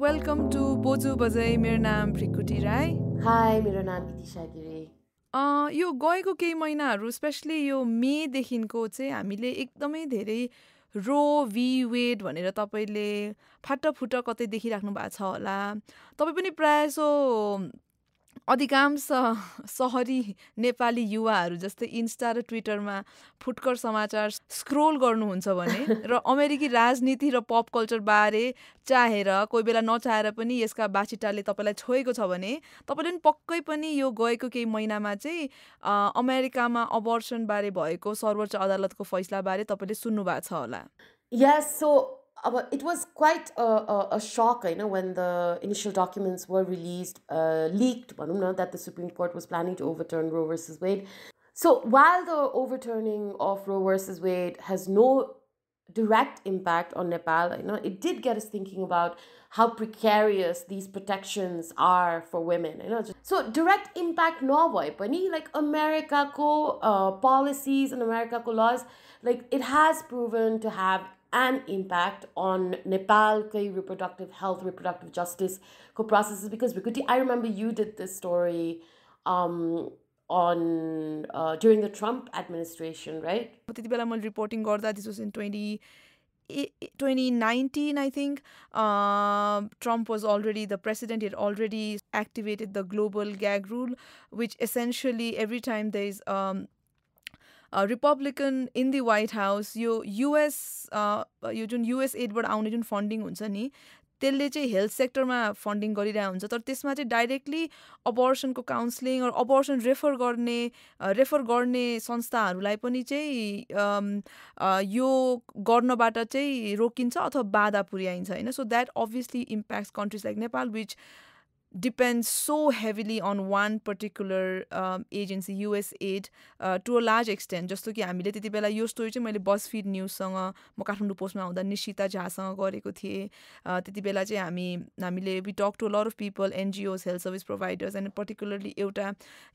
welcome to Boju Bajai. मेरो नाम भृकुटी राई. Hi, मेरो नाम इतिशा गिरी. यो गएको केही महिनाहरू स्पेशली यो मेदेखिको चाहिँ हामीले एकदमै धेरै रो वी वेड भनेर तपाईँले फाटफुट कतै देखिराख्नु भएको छ होला. तपाईँ पनि प्रायःसो अधिकांश सहरी नेपाली युवाहरू जस्तै इन्स्टा र ट्विटरमा फुटकर समाचार स्क्रोल गर्नुहुन्छ भने र अमेरिकी राजनीति र पप कल्चर बारे चाहेर कोही बेला नचाहेर पनि यसका बाछिटाले तपाईँलाई छोएको छ भने तपाईँले पनि पक्कै पनि यो गएको केही महिनामा चाहिँ अमेरिकामा अबर्सन बारे भएको सर्वोच्च अदालतको फैसला बारे तपाईँले सुन्नु भएको छ होला. Yes, so it was quite a shock, when the initial documents were released, leaked, that the Supreme Court was planning to overturn Roe versus Wade. So while the overturning of Roe versus Wade has no direct impact on Nepal, it did get us thinking about how precarious these protections are for women. So direct impact nabhaye pani, like Americaको policies and Americaको laws, like it has proven to have an impact on Nepalकै reproductive health, reproductive justice processes. Because Vikuti, I remember you did this story on during the Trump administration, right? त्यति बेला मैले reporting गर्दा this was in 2019, I think. Trump was already the president. He had already activated the global gag rule, which essentially every time there is a Republican in the White House, yo Jun US एडबाट आउने जुन funding हुन्छ नि त्यसले चाहिँ health सेक्टरमा funding गरिरहेको हुन्छ. तर त्यसमा चाहिँ डाइरेक्टली अबर्सनको काउन्सिलिङ र अबर्सन रेफर गर्ने संस्थाहरूलाई पनि चाहिँ यो गर्नबाट चाहिँ रोकिन्छ अथवा बाधा पुर्याइन्छ होइन. So that obviously impacts countries like Nepal which depends so heavily on one particular agency, US aid, to a large extent. जस्तो कि हामीले त्यति बेला यो स्टोरी चाहिँ मैले बजफिड न्युजसँग म काठमाडौँ पोस्टमा आउँदा निशिता झासँग गरेको थिएँ. त्यति बेला चाहिँ हामीले we talk to lot of people, NGOs, health service providers, and particularly एउटा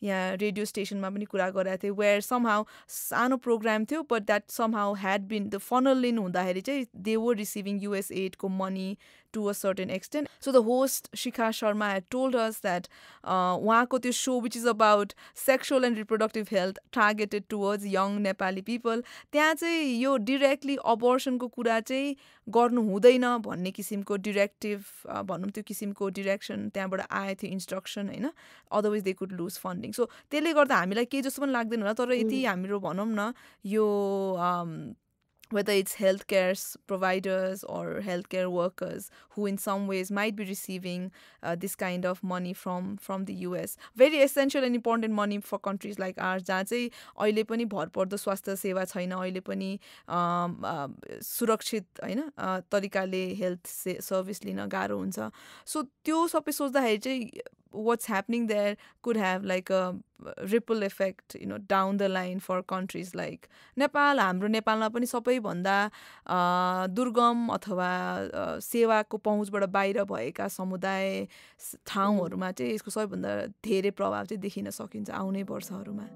यहाँ रेडियो स्टेसनमा पनि कुरा गरेको थिएँ वेयर समहाउ सानो प्रोग्राम थियो but that somehow had been the funnel in हुँदाखेरि चाहिँ दे वर रिसिभिङ US एडको money to a certain extent. So the host, Shikha Sharma, had told us that उहाँको त्यो show which is about sexual and reproductive health targeted towards young Nepali people, त्यहाँ चाहिँ यो directly abortionको कुरा चाहिँ गर्नु हुँदैन भन्ने किसिमको डिरेक्टिभ भनौँ त्यो किसिमको डिरेक्सन त्यहाँबाट आएको थियो, इन्स्ट्रक्सन होइन. अदरवाइज दे कुड लुज फन्डिङ. सो त्यसले गर्दा हामीलाई केही जस्तो पनि लाग्दैन होला. तर यति हाम्रो भनौँ न यो whether it's healthcare providers or healthcare workers who in some ways might be receiving this kind of money from the US. Very essential and important money for countries like ours, जहाँ चाहिँ अहिले पनि भरपर्दो स्वास्थ्य सेवा छैन, अहिले पनि सुरक्षित होइन तरिकाले हेल्थ सर्भिस लिन गाह्रो हुन्छ. सो त्यो सबै सोच्दाखेरि चाहिँ what's happening there could have like a ripple effect, down the line for countries like Nepal. हाम्रो नेपालमा पनि सबैभन्दा दुर्गम अथवा सेवाको पहुँचबाट बाहिर भएका समुदाय ठाउँहरूमा चाहिँ यसको सबैभन्दा धेरै प्रभाव चाहिँ देखिन सकिन्छ आउने वर्षहरूमा.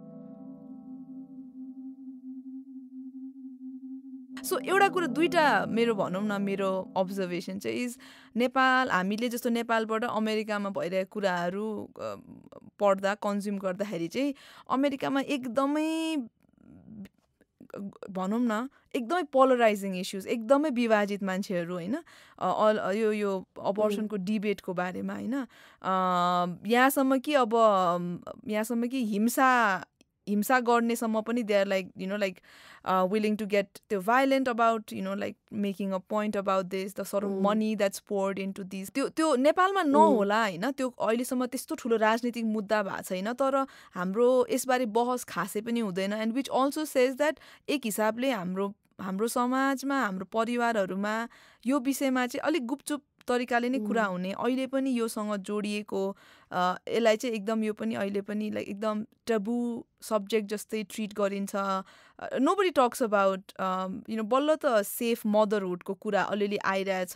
सो एउटा कुरा दुईटा मेरो भनौँ न मेरो अब्जर्भेसन चाहिँ इज नेपाल हामीले जस्तो नेपालबाट अमेरिकामा भइरहेको कुराहरू पढ्दा कन्ज्युम गर्दाखेरि चाहिँ अमेरिकामा एकदमै भनौँ न एकदमै पोलराइजिङ इस्युज, एकदमै विभाजित मान्छेहरू होइन यो अबर्सनको डिबेटको बारेमा होइन. यहाँसम्म कि हिंसा गर्नेसम्म पनि they are like willing to get violent about like making a point about this, the sort of money that's poured into these. त्यो नेपालमा नहोला होइन, त्यो अहिलेसम्म त्यस्तो ठुलो राजनीतिक मुद्दा भएको छैन. तर हाम्रो यसबारे बहस खासै पनि हुँदैन. And which also says that एक हिसाबले हाम्रो समाजमा हाम्रो परिवारहरूमा यो विषयमा चाहिँ अलिक गुपचुप तरिकाले नै कुरा हुने, अहिले पनि योसँग जोडिएको यसलाई चाहिँ एकदम यो पनि अहिले पनि लाइक एकदम टबु सब्जेक्ट जस्तै ट्रिट गरिन्छ. नोबडी टक्स अबाउट बल्ल त सेफ मदरहुडको कुरा अलिअलि आइरहेछ.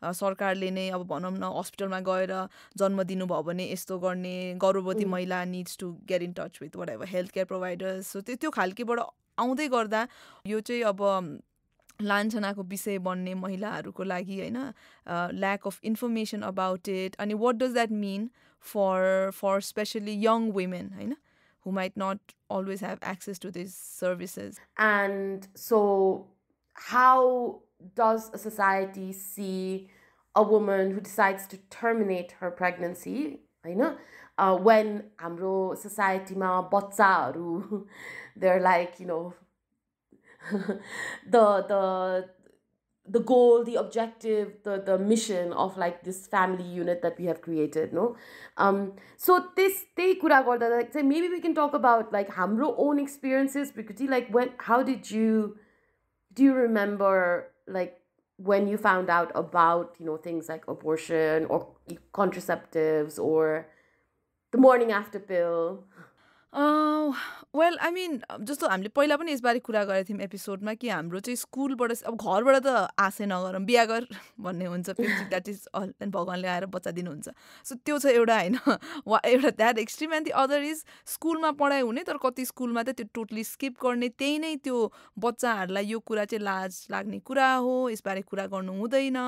सरकारले नै अब भनौँ न हस्पिटलमा गएर जन्म दिनुभयो भने यस्तो गर्ने, गर्भवती महिला needs to get in touch with whatever health care providers. So त्यो खालकेबाट आउँदै गर्दा यो चाहिँ अब लान्छनाको विषय बन्ने महिलाहरूको लागि होइन lack of information about it अनि what does that mean for especially young women होइन who might not always have access to these services. And so, how does a society see a woman who decides to terminate her pregnancy? I know when हाम्रो society-मा बच्चाहरू they're like, you know, the goal, the objective, the mission of like this family unit that we have created, no? So this त्यही कुरा गर्दा like say maybe we can talk about like हाम्रो own experiences because like how did do you remember like when you found out about, you know, things like abortion or contraceptives or the morning after pill? Well I मिन जस्तो हामीले पहिला पनि यसबारे कुरा गरेको थियौँ एपिसोडमा कि हाम्रो चाहिँ स्कुलबाट अब घरबाट त आशै नगरौँ बिहा गर भन्ने हुन्छ फिफ्टी द्याट इज भगवान्ले आएर बच्चा दिनुहुन्छ सो त्यो छ एउटा होइन वा एउटा that extreme and the other is स्कुलमा पढाइ हुने तर कति स्कुलमा त त्यो टोटली स्किप गर्ने त्यही नै त्यो बच्चाहरूलाई यो कुरा चाहिँ लाज लाग्ने कुरा हो यसबारे कुरा गर्नु हुँदैन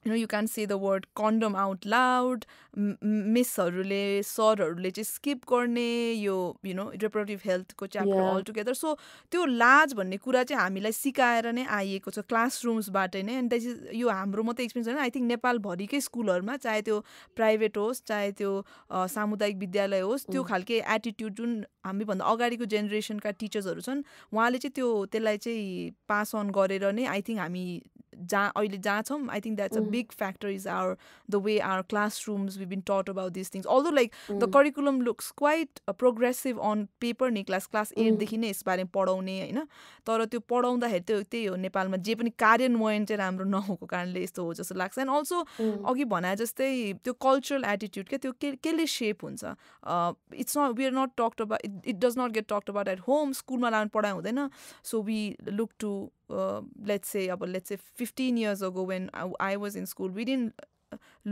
you know, you can't say the word condom out loud. मिसहरूले सरहरूले चाहिँ स्किप गर्ने यो यु नो रिप्रोडक्टिभ हेल्थको च्याप्टर अल टुगेदर सो त्यो लाज भन्ने कुरा चाहिँ हामीलाई सिकाएर नै आइएको छ क्लासरुम्सबाट नै एन्ड द्याट इज यो हाम्रो मात्रै एक्सपिरियन्स होइन आई थिङ्क नेपालभरिकै स्कुलहरूमा चाहे त्यो प्राइभेट होस् चाहे त्यो सामुदायिक विद्यालय होस् त्यो खालके एटिट्युड जुन हामीभन्दा अगाडिको जेनेरेसनका टिचर्सहरू छन् उहाँले चाहिँ त्यसलाई चाहिँ पास अन गरेर नै आई थिङ्क हामी अहिले जहाँ छौँ I think that's a big factor is the way our classrooms we've been taught about these things although like the curriculum looks quite progressive on paper नि class 8 देखि नै यसबारे पढाउने हैन तर त्यो पढाउँदाखेरि त्यही हो नेपालमा जे पनि कार्यान्वयन चाहिँ राम्रो नहुएको कारणले यस्तो हो जस्तो लाग्छ एन्ड अल्सो अघि भने जस्तै त्यो कल्चरल एटिट्युड क्या त्यो केले शेप हुन्छ it's not we are not talked about it does not get talked about at home स्कुलमा लानु पढाइ हुँदैन so we look to let's say 15 years ago when I was in school we didn't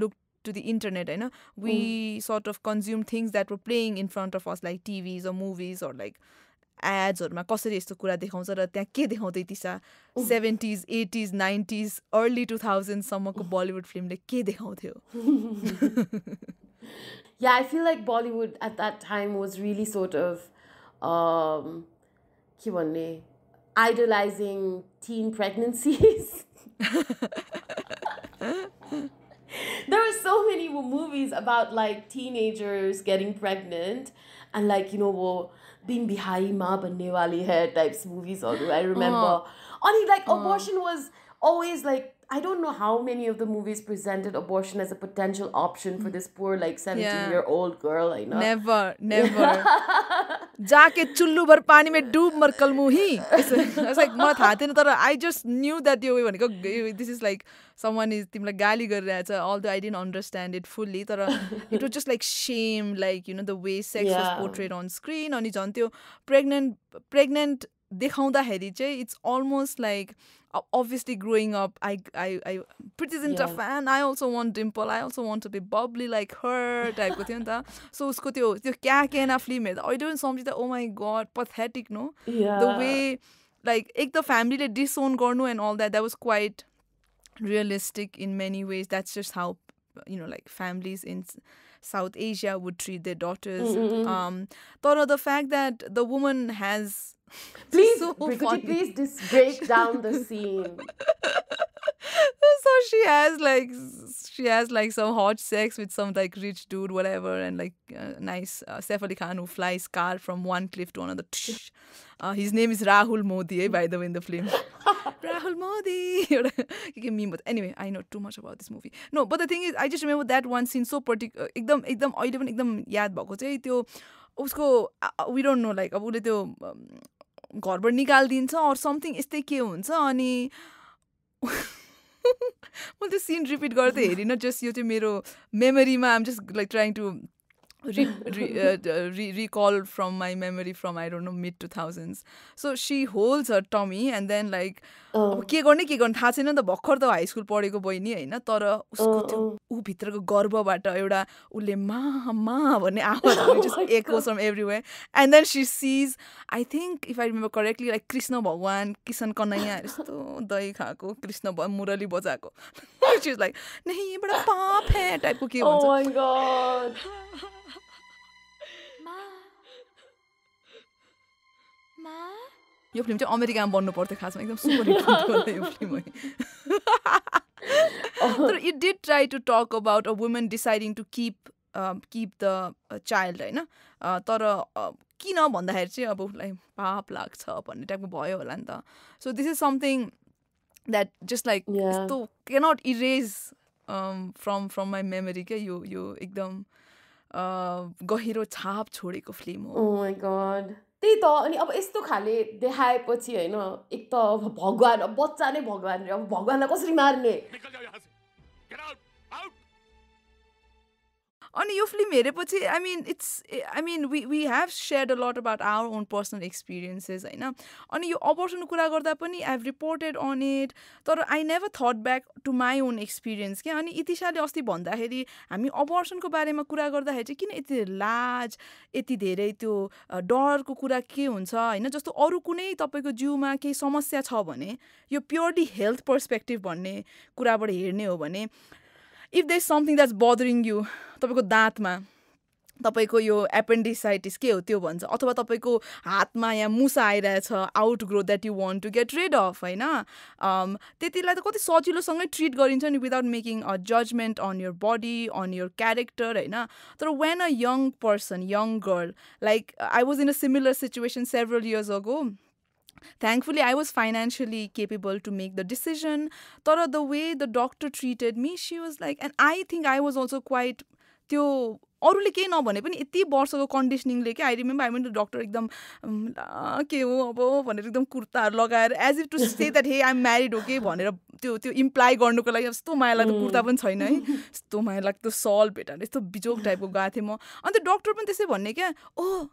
look to the internet you know we sort of consumed things that were playing in front of us like TVs or movies or like adsहरूमा कसरी यस्तो कुरा देखाउँछ र त्यहाँ के देखाउँदै थिएछ 70s 80s 90s early 2000s सम्मको Bollywood फिल्मले के देखाउँथ्यो Yeah, I feel like Bollywood at that time was really sort of के भन्ने idolizing teen pregnancies. There were so many movies about like teenagers getting pregnant and like, you know, being bihai ma banne wali hai types movies. I remember. Only like abortion was always like, I don't know how many of the movies presented abortion as a potential option for this poor like 17-year-old girl. I know. Never. जाके चुल्लु भर पानी में डूब मर कलमुही it's like मलाई थाहा थिएन तर I just knew that यो भनेको this is like someone is तिमीलाई गाली गरिरहेछ although I didn't understand it fully तर it was just like shame like you know the way sex was portrayed on screen अनि झन् त्यो pregnant देखाउँदाखेरि चाहिँ it's almost like obviously growing up I pretty isn't a fan I also want dimple I also want to be bubbly like her type को थियो नि त so उसको त्यो क्या केना फिल्म हेर्दा I don't सम्झिँदा oh my god pathetic no the way like एक त family disown गर्नु and all that was quite realistic in many ways that's just how you know like families in South Asia would treat their daughters but the fact that the woman has please could you please just break down the scene so she has like some hot sex with some like rich dude whatever and like nice Saif Ali Khan who flies car from one cliff to another his name is Rahul Modi by the way in the film Rahul Modi meme but anyway I know too much about this movie no but the thing is I just remember that one scene so particular एकदम अहिले पनि एकदम याद भएको चाहिँ त्यो उसको we don't know like अब उसले त्यो घरबाट निकालिदिन्छ or something यस्तै के हुन्छ अनि मैले त्यो सिन रिपिट गर्दै हेरिनँ जस्ट यो चाहिँ मेरो मेमोरीमा I'm just like trying to recall from my memory from, I don't know, mid 2000s. So she holds her tummy and then like अब के गर्ने थाहा छैन नि त, भर्खर त हाई स्कुल पढेको बहिनी होइन, तर उसको त्यो ऊ भित्रको गर्वबाट एउटा उसले मा भन्ने आवाजहरू just echoes from everywhere. And then she sees, I think if I remember correctly, like Krishna भगवान किसन कन्हैया यस्तो दही खाएको कृष्ण मुरली बजाएको. She's like नहीं ये बड़ा पाप है टाइपको के भन्छ. Oh my god. यो फिल्म चाहिँ अमेरिकामा बन्नु पर्थ्यो खासमा, एकदम सुपर हिट हुन्थ्यो यो फिल्म. तर it did try to talk about a women deciding to keep the child होइन. तर किन भन्दाखेरि चाहिँ अब उसलाई पाप लाग्छ भन्ने टाइपको भयो होला नि त. So this is something that just like यस्तो cannot erase from my memory क्या. यो एकदम गहिरो छाप छोडेको फिल्म हो. Oh my god. त्यही त. अनि अब यस्तो खाले देखाएपछि होइन, एक त अब भगवान, अब बच्चा नै भगवान रे, अब भगवानलाई कसरी मार्ने. अनि यो फिल्म हेरेपछि आई मिन we have shared a lot about our own personal experiences होइन. अनि यो अबर्सनको कुरा गर्दा पनि I have reported on it, तर I never thought back to my own experience क्या. अनि इतिशाले अस्ति भन्दाखेरि हामी अबर्सनको बारेमा कुरा गर्दाखेरि चाहिँ किन यति लाज, यति धेरै त्यो डरको कुरा के हुन्छ होइन. जस्तो अरू कुनै तपाईँको जिउमा केही समस्या छ भने यो प्योरली हेल्थ पर्सपेक्टिभ भन्ने कुराबाट हेर्ने हो भने, if there is something that's bothering you, तपाईँको दाँतमा तपाईँको यो एपेन्डिसाइटिस के हो त्यो भन्छ, अथवा तपाईँको हातमा यहाँ मुसा आइरहेछ, outgrow that you want to get rid of होइन, त्यतिलाई त कति सजिलोसँगै ट्रिट गरिन्छ नि without making a judgement on your body, on your character होइन. तर when a young person, young girl, like I was in a similar situation several years ago. Thankfully, I was financially capable to make the decision. But the way the doctor treated me, she was like, and I think I was also quite, त्यो अरूले केही नभने पनि यति वर्षको कन्डिसनिङले क्या. I remember I went to doctor एकदम के हो अब भनेर एकदम कुर्ताहरू लगाएर as if to say that hey I'm married हो कि भनेर त्यो इम्प्लाई गर्नुको लागि. यस्तो माया लाग्दो कुर्ता पनि छैन है, यस्तो माया लाग्दो सल भेटाएर यस्तो बिजोक टाइपको गएको थिएँ म. अन्त डक्टर पनि त्यसै भन्ने क्या, ओ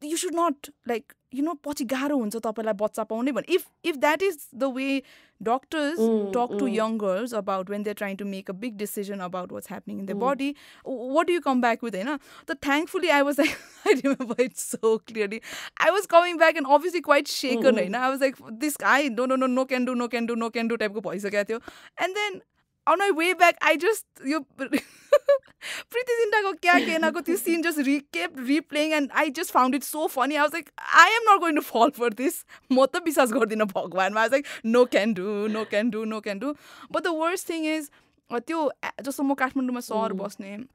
you should not, like, you know, पछि गाह्रो हुन्छ तपाईँलाई बच्चा पाउने भने. If that is the way doctors talk to young girls about when they're trying to make a big decision about what's happening in their body, what do you come back with, you know? So thankfully I was like, I remember it so clearly. I was coming back and obviously quite shaken, you know? I was like, this guy, no can do type ko bhaisakyo थियो. And then on my way back, I just, you Preeti Zinta kya kehna ko this scene just kept replaying, and I just found it so funny. I was like, I am not going to fall for this. म त विश्वास गर्दिनँ भगवानमा. I was like, no can do. But the worst thing is, त्यो जस्तो म काठमाडौँमा सहर बस्ने,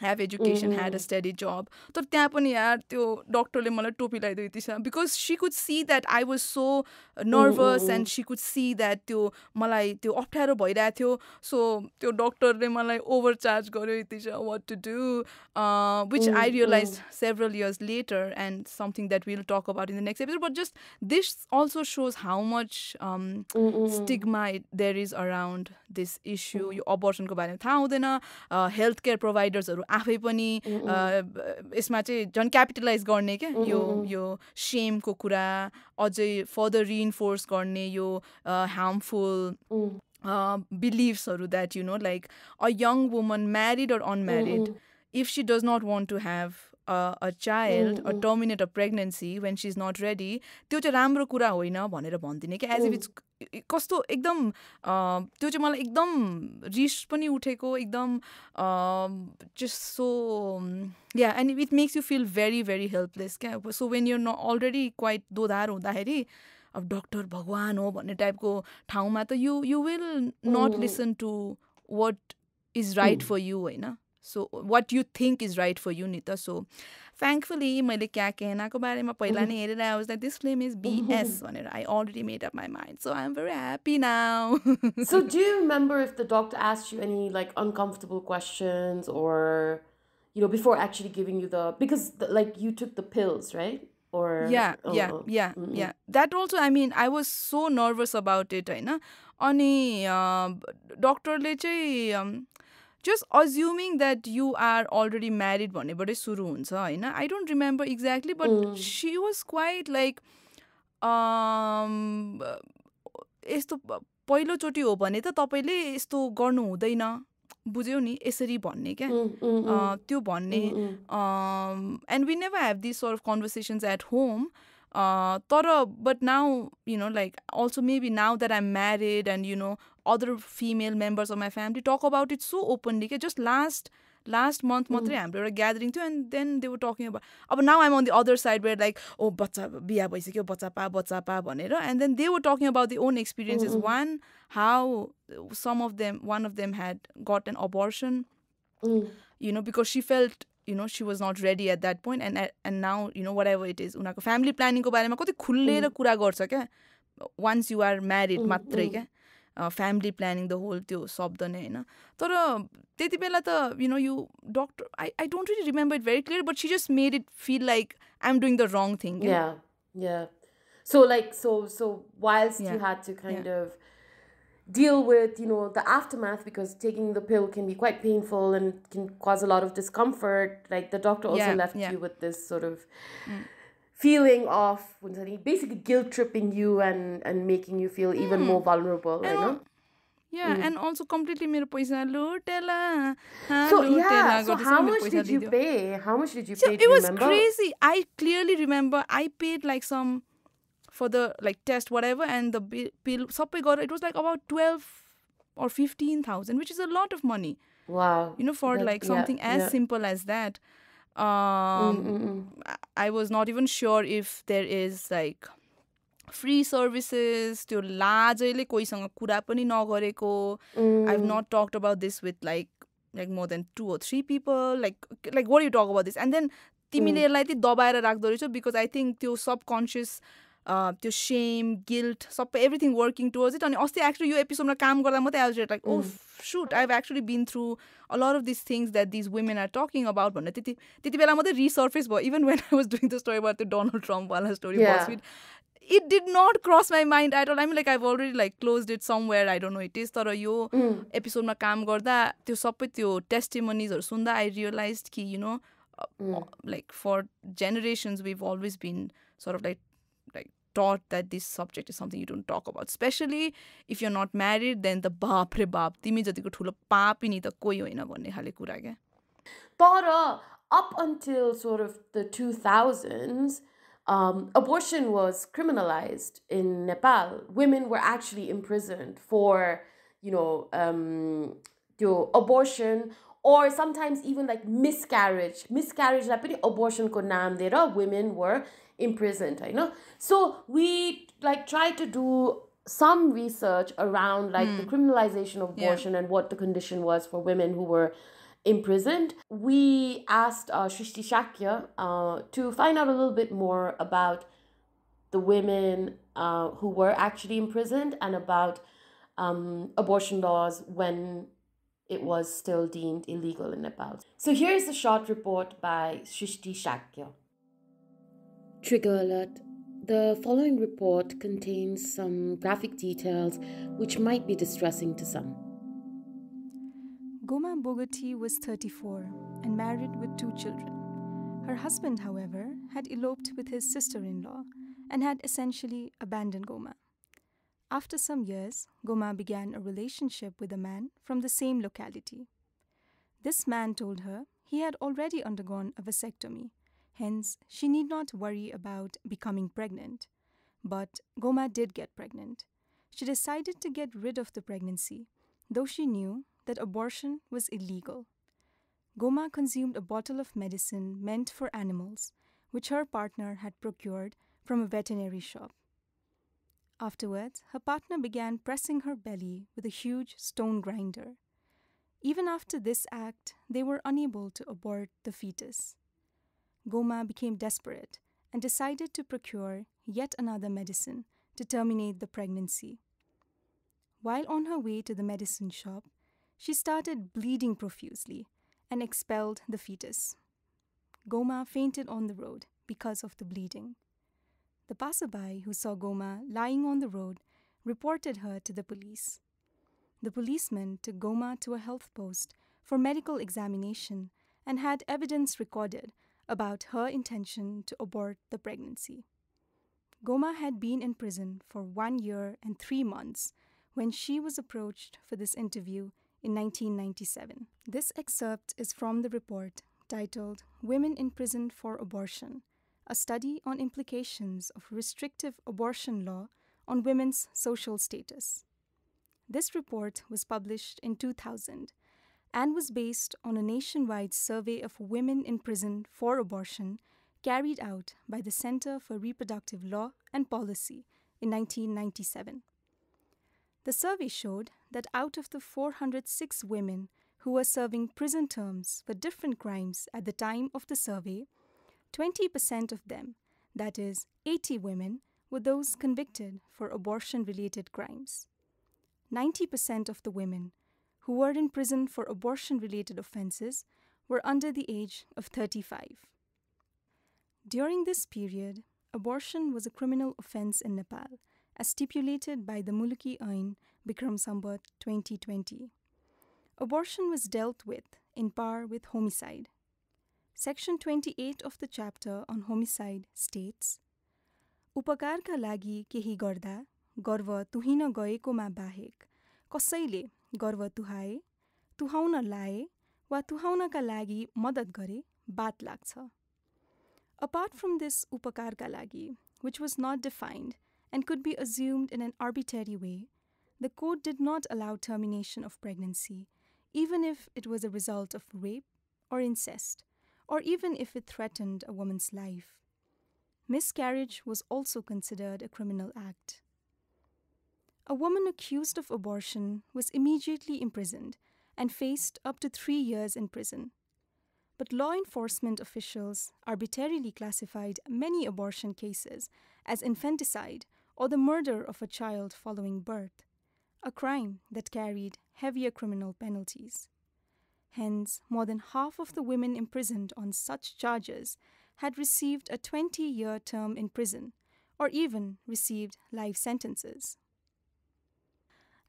have education, had a steady job. तर त्यहाँ पनि यार त्यो डक्टरले मलाई टोपी लगाइदियो यति, because she could see that I was so nervous and she could see that त्यो मलाई त्यो अप्ठ्यारो भइरहेको थियो. So त्यो डक्टरले मलाई overcharge गर्यो यति, what to do, which I realized several years later, and something that we'll talk about in the next episode. But just this also shows how much stigma there is around this issue. यो अबर्सनको बारेमा थाहा हुँदैन, health care प्रोभाइडर्सहरू आफै पनि यसमा चाहिँ झन् capitalise गर्ने क्या, यो सेमको कुरा अझै फर्दर रिइन्फोर्स गर्ने यो हार्मफुल बिलिभ्सहरू that you know, like a young woman married or unmarried, if she does not want to have a child or terminate a pregnancy when she's not ready, त्यो चाहिँ राम्रो कुरा होइन भनेर भनिदिने क्या. एज इफ इट्स कस्तो एकदम त्यो चाहिँ मलाई एकदम रिस पनि उठेको, एकदम just so yeah, and it makes you feel very very helpless क्या. So when you're not already quite दोधार हुँदाखेरि अब डक्टर भगवान हो भन्ने टाइपको ठाउँमा त you will not listen to what is right for you होइन. So what you think is right for you, Nita. So thankfully मैले क्या कहनाको बारेमा पहिला नै हेरेर I was like, this film is BS भनेर I already made up my mind. So I'm very happy now. So do you remember if the doctor asked you any like uncomfortable questions, or you know, before actually giving you the, because like you took the pills, right? Or yeah. That also, I mean, I was so nervous about it होइन. अनि डक्टरले चाहिँ just assuming that you are already married भन्नेबाटै सुरु हुन्छ हैन. I don't remember exactly, but she was quite like यस्तो पहिलोचोटि हो भने त तपाईँले यस्तो गर्नु हुँदैन बुझ्यौ नि यसरी भन्ने क्या त्यो भन्ने and we never have these sort of conversations at home तर but now you know like also maybe now that I'm married and you know other female members of my family talk about it so openly के just last month मात्रै हाम्रो एउटा gathering थियो and then they were talking about अब now I'm on the other side where like oh बच्चा बिहा भइसक्यो बच्चा पा भनेर and then they were talking about their own experiences one how one of them had got an abortion you know because she felt you know she was not ready at that point and now you know whatever it is उनीहरूको family planning को बारेमा कति खुलेर कुरा गर्छ क्या once you are married मात्रै क्या family planning the whole त्यो शब्द नै हैन तर त्यति बेला त you know you doctor I don't really remember it very clear but she just made it feel like I'm doing the wrong thing yeah so like so whilst you had to kind of deal with you know the aftermath because taking the pill can be quite painful and can cause a lot of discomfort like the doctor also left you with this sort of feeling of basically guilt tripping you and making you feel even more vulnerable you know and also completely मेरो पैसा लुटेला so how much did you pay it was crazy I clearly remember I paid like some for the like test whatever and the bill sabai gara it was like about 12 or 15,000 which is a lot of money wow you know for like something as simple as that I was not even sure if there is like free services त्यो लाजैले कोहीसँग कुरा पनि नगरेको I've not talked about this with like more than 2 or 3 people like what do you talk about this and then तिमीले यसलाई चाहिँ दबाएर राख्दो रहेछौ because I think त्यो subconscious त्यो shame guilt सबै everything working towards it अनि अस्ति actually यो एपिसोडमा काम गर्दा मात्रै I was like oh shoot I've actually been through a lot of these things that these women are talking about भनेर त्यति बेला मात्रै resurface भयो even when I was doing the story about the Donald Trump वाला story BuzzFeed it did not cross my mind at all I mean like I've already like closed it somewhere I don't know it is तर यो एपिसोडमा काम गर्दा त्यो सबै त्यो testimoniesहरु सुन्दा I realized कि you know like for generations we've always been sort of like taught that this subject is something you don't talk about especially if you're not married then the baap re baap timi jatiko thulo paap ni ta koi hoina भन्ने खाले कुरा के तर up until sort of the 2000s abortion was criminalized in Nepal women were actually imprisoned for you know abortion or sometimes even like miscarriage la pani abortion ko naam diera women were imprisoned you know so we like tried to do some research around like the criminalization of abortion and what the condition was for women who were imprisoned. We asked Shristi Shakya to find out a little bit more about the women who were actually imprisoned and about abortion laws when it was still deemed illegal in Nepal. So here's a short report by Shristi Shakya. Trigger alert. The following report contains some graphic details which might be distressing to some. Goma Bogati was 34 and married with 2 children. Her husband, however, had eloped with his sister-in-law and had essentially abandoned Goma. After some years, Goma began a relationship with a man from the same locality. This man told her he had already undergone a vasectomy. Hence, she need not worry about becoming pregnant. But Goma did get pregnant. She decided to get rid of the pregnancy, though she knew that abortion was illegal. Goma consumed a bottle of medicine meant for animals, which her partner had procured from a veterinary shop. Afterwards, her partner began pressing her belly with a huge stone grinder. Even after this act, they were unable to abort the fetus. Goma became desperate and decided to procure yet another medicine to terminate the pregnancy. While on her way to the medicine shop, she started bleeding profusely and expelled the fetus. Goma fainted on the road because of the bleeding. The passerby who saw Goma lying on the road reported her to the police. The policeman took Goma to a health post for medical examination and had evidence recorded about her intention to abort the pregnancy. Goma had been in prison for 1 year and 3 months when she was approached for this interview in 1997. This excerpt is from the report titled Women in Prison for Abortion, a study on implications of restrictive abortion law on women's social status. This report was published in 2000 and was based on a nationwide survey of women in prison for abortion carried out by the Center for Reproductive Law and Policy in 1997. The survey showed that out of the 406 women who were serving prison terms for different crimes at the time of the survey, 20% of them, that is, 80 women, were those convicted for abortion-related crimes. 90% of the women who were in prison for abortion-related offenses were under the age of 35. During this period, abortion was a criminal offense in Nepal, as stipulated by the Muluki Ain Bikram Sambat 2020. Abortion was dealt with in par with homicide. Section 28 of the chapter on homicide states, उपकारका लागि केही गर्दा गर्व तुहिन गएकोमा बाहेक कसैले गर्व तुहाए, तुहाउन लाए वा तुहाउनका लागि मद्दत गरे बात लाग्छ. Apart from this upakarka lagi, which was not defined and could be assumed in an arbitrary way, the code did not allow termination of pregnancy, even if it was a result of rape or incest, or even if it threatened a woman's life. Miscarriage was also considered a criminal act. A woman accused of abortion was immediately imprisoned and faced up to 3 years in prison. But law enforcement officials arbitrarily classified many abortion cases as infanticide or the murder of a child following birth, a crime that carried heavier criminal penalties. Hence, more than half of the women imprisoned on such charges had received a 20-year term in prison or even received life sentences.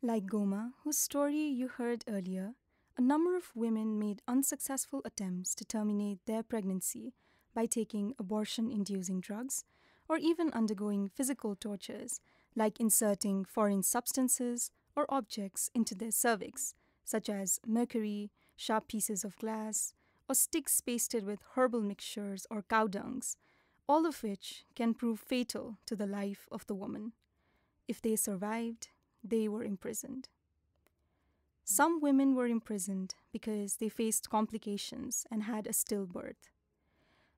Like Goma, whose story you heard earlier, a number of women made unsuccessful attempts to terminate their pregnancy by taking abortion-inducing drugs or even undergoing physical tortures like inserting foreign substances or objects into their cervix, such as mercury, sharp pieces of glass, or sticks pasted with herbal mixtures or cow dungs, all of which can prove fatal to the life of the woman. If they survived, they were imprisoned. Some women were imprisoned because they faced complications and had a stillbirth.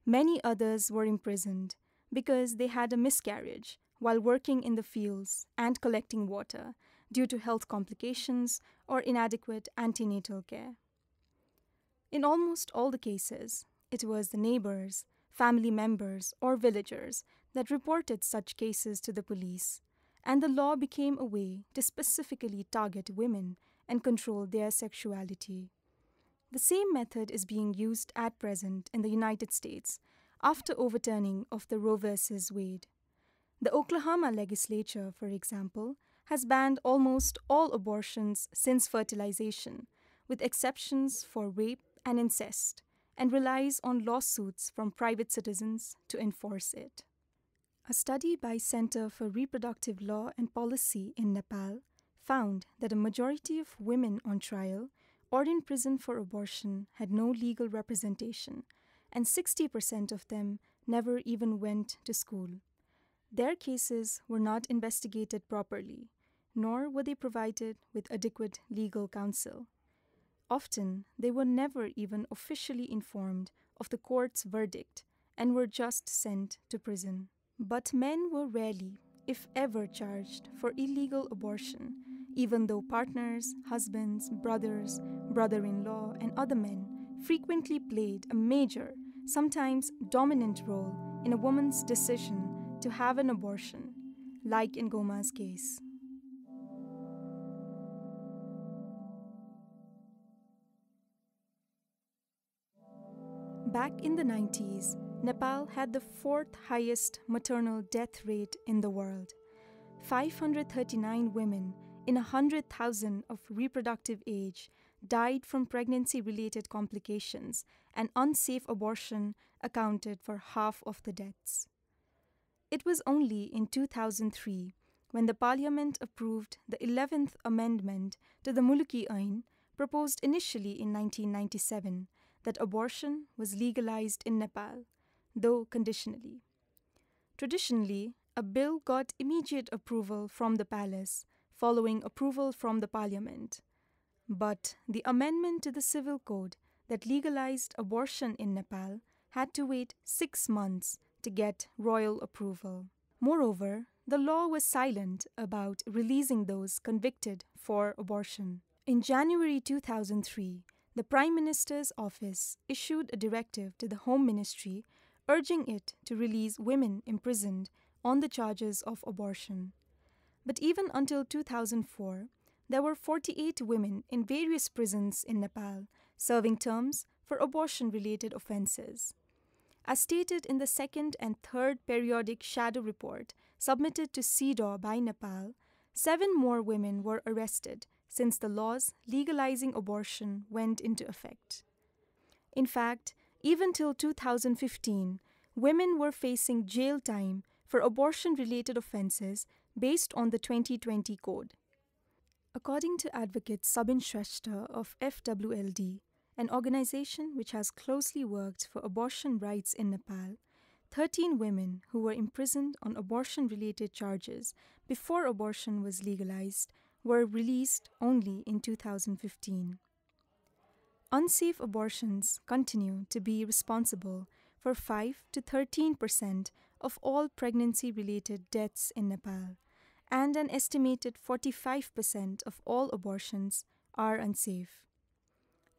Many others were imprisoned because they had a miscarriage while working in the fields and collecting water due to health complications or inadequate antenatal care. In almost all the cases, it was the neighbors, family members, or villagers that reported such cases to the police, and the law became a way to specifically target women and control their sexuality. The same method is being used at present in the United States after overturning of the Roe v. Wade. The Oklahoma legislature, for example, has banned almost all abortions since fertilization, with exceptions for rape and incest, and relies on lawsuits from private citizens to enforce it. A study by Center for Reproductive Law and Policy in Nepal found that a majority of women on trial or in prison for abortion had no legal representation, and 60% of them never even went to school. Their cases were not investigated properly, nor were they provided with adequate legal counsel. Often, they were never even officially informed of the court's verdict and were just sent to prison. But men were rarely, if ever, charged for illegal abortion, even though partners, husbands, brothers, brother-in-law, and other men frequently played a major, sometimes dominant role in a woman's decision to have an abortion, like in Goma's case. Back in the 90s, Nepal had the 4th highest maternal death rate in the world. 539 women in 100,000 of reproductive age died from pregnancy-related complications, and unsafe abortion accounted for half of the deaths. It was only in 2003 when the parliament approved the 11th Amendment to the Muluki Ain, proposed initially in 1997, that abortion was legalized in Nepal, though conditionally. Traditionally, a bill got immediate approval from the palace, following approval from the parliament. But the amendment to the Civil Code that legalized abortion in Nepal had to wait 6 months to get royal approval. Moreover, the law was silent about releasing those convicted for abortion. In January 2003, the Prime Minister's office issued a directive to the Home Ministry urging it to release women imprisoned on the charges of abortion. But even until 2004, there were 48 women in various prisons in Nepal serving terms for abortion-related offences. As stated in the second and third periodic shadow report submitted to CEDAW by Nepal, 7 more women were arrested since the laws legalizing abortion went into effect. In fact, even till 2015, women were facing jail time for abortion-related offences based on the 2020 code. According to advocate Sabin Shrestha of FWLD, an organization which has closely worked for abortion rights in Nepal, 13 women who were imprisoned on abortion-related charges before abortion was legalized were released only in 2015. Unsafe abortions continue to be responsible for 5 to 13% of all pregnancy-related deaths in Nepal, and an estimated 45% of all abortions are unsafe.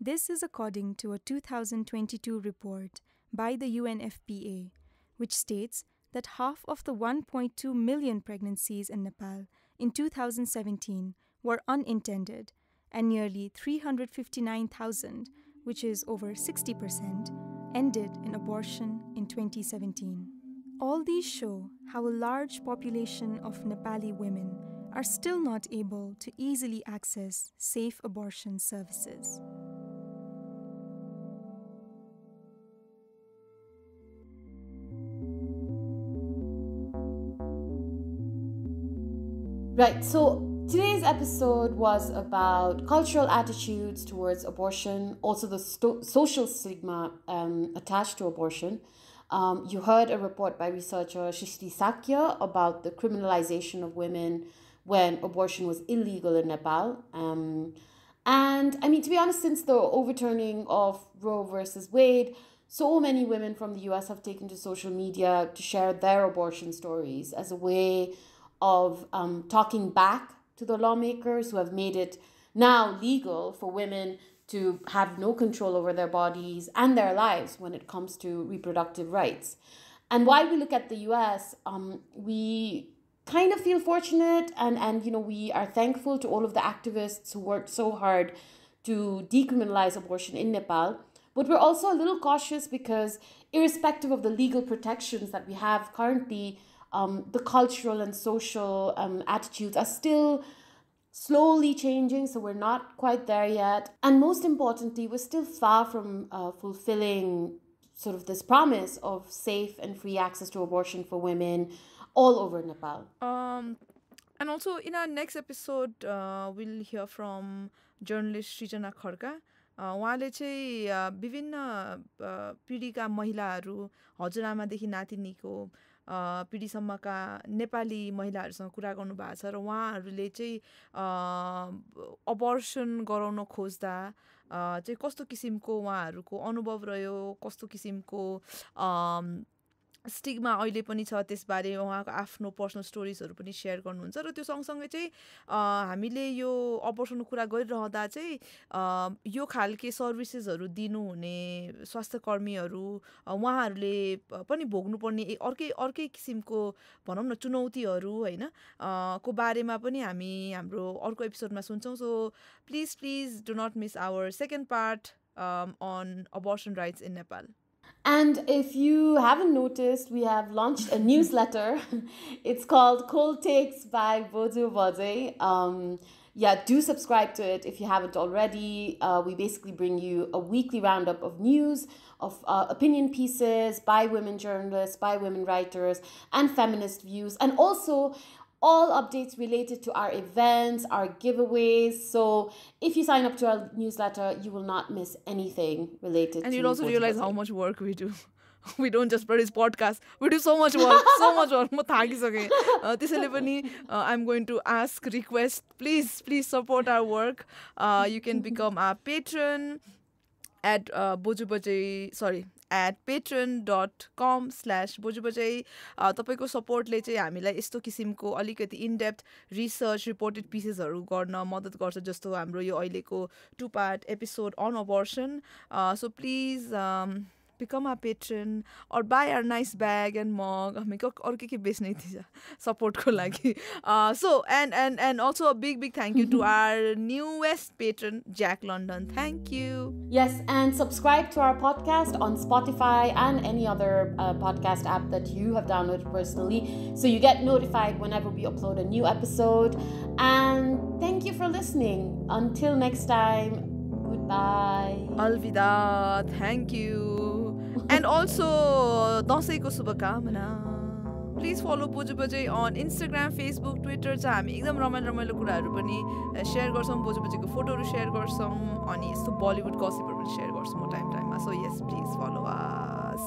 This is according to a 2022 report by the UNFPA, which states that half of the 1.2 million pregnancies in Nepal in 2017 were unintended, and nearly 359,000, which is over 60%, ended in abortion in 2017. All these show how a large population of Nepali women are still not able to easily access safe abortion services. Right, so today's episode was about cultural attitudes towards abortion, also the social stigma attached to abortion. You heard a report by researcher Shristi Shakya about the criminalization of women when abortion was illegal in Nepal. And I mean, to be honest, since the overturning of Roe versus Wade, so many women from the US have taken to social media to share their abortion stories as a way of talking back to the lawmakers who have made it now legal for women to have no control over their bodies and their lives when it comes to reproductive rights. And while we look at the US, we kind of feel fortunate and you know, we are thankful to all of the activists who worked so hard to decriminalize abortion in Nepal. But we're also a little cautious because irrespective of the legal protections that we have currently, the cultural and social attitudes are still slowly changing, so we're not quite there yet. And most importantly, we're still far from fulfilling sort of this promise of safe and free access to abortion for women all over Nepal. And also in our next episode, we'll hear from journalist Srijana Khड्का. उहाँले चाहिँ विभिन्न पिँढीका महिलाहरू हजुरआमादेखि नातिनीको पिँढीसम्मका नेपाली महिलाहरूसँग कुरा गर्नु भएको छ र उहाँहरूले चाहिँ अबर्सन गराउन खोज्दा चाहिँ कस्तो किसिमको उहाँहरूको अनुभव रह्यो, कस्तो किसिमको स्टिग्मा अहिले पनि छ, त्यसबारे उहाँको आफ्नो पर्सनल स्टोरिजहरू पनि सेयर गर्नुहुन्छ। र त्यो सँगसँगै चाहिँ हामीले यो अबर्सनको कुरा गरिरहँदा चाहिँ यो खालके सर्भिसेसहरू दिनुहुने स्वास्थ्यकर्मीहरू उहाँहरूले पनि भोग्नुपर्ने अर्कै किसिमको भनौँ न चुनौतीहरू होइन को बारेमा पनि हामी हाम्रो अर्को एपिसोडमा सुन्छौँ। So please do not miss our second part on abortion rights in Nepal. And if you haven't noticed, we have launched a newsletter. It's called Cold Takes by Boju Bajai. Yeah, do subscribe to it if you haven't already. We basically bring you a weekly roundup of news, of opinion pieces by women journalists, by women writers, and feminist views, and also all updates related to our events, our giveaways. So if you sign up to our newsletter, you will not miss anything related And to you'll also Boju realize how Bajai. much work we do. We don't just produce podcast. We do so much work. So much work. म थाकिसकेँ त्यसैले पनि I'm going to ask, request, please support our work. You can become a patron at Boju Bajai, at patreon.com/bojubajai. तपाईँको सपोर्टले चाहिँ हामीलाई यस्तो किसिमको अलिकति in-depth research reported पिसेसहरू गर्न मद्दत गर्छ, जस्तो हाम्रो यो अहिलेको 2-part episode on abortion. So please become a patron or buy our nice bag and mug. हामी अरू के बेच्ने थिएछ सपोर्टको लागि. So and also a big thank you to our newest patron, Jack London. Thank you. Yes, and subscribe to our podcast on Spotify and any other podcast app that you have downloaded personally, so you get notified whenever we upload a new episode. And thank you for listening. Until next time, goodbye. Alvida, thank you. And also, दसैँको शुभकामना. Please follow Boju Bajai on Instagram, Facebook, Twitter. चाहिँ हामी एकदम रमाइलो कुराहरू पनि share गर्छौँ. बोजु बजाईको फोटोहरू सेयर गर्छौँ अनि यस्तो बलिउड गसिपहरू पनि सेयर गर्छौँ म टाइममा. So yes, please follow us.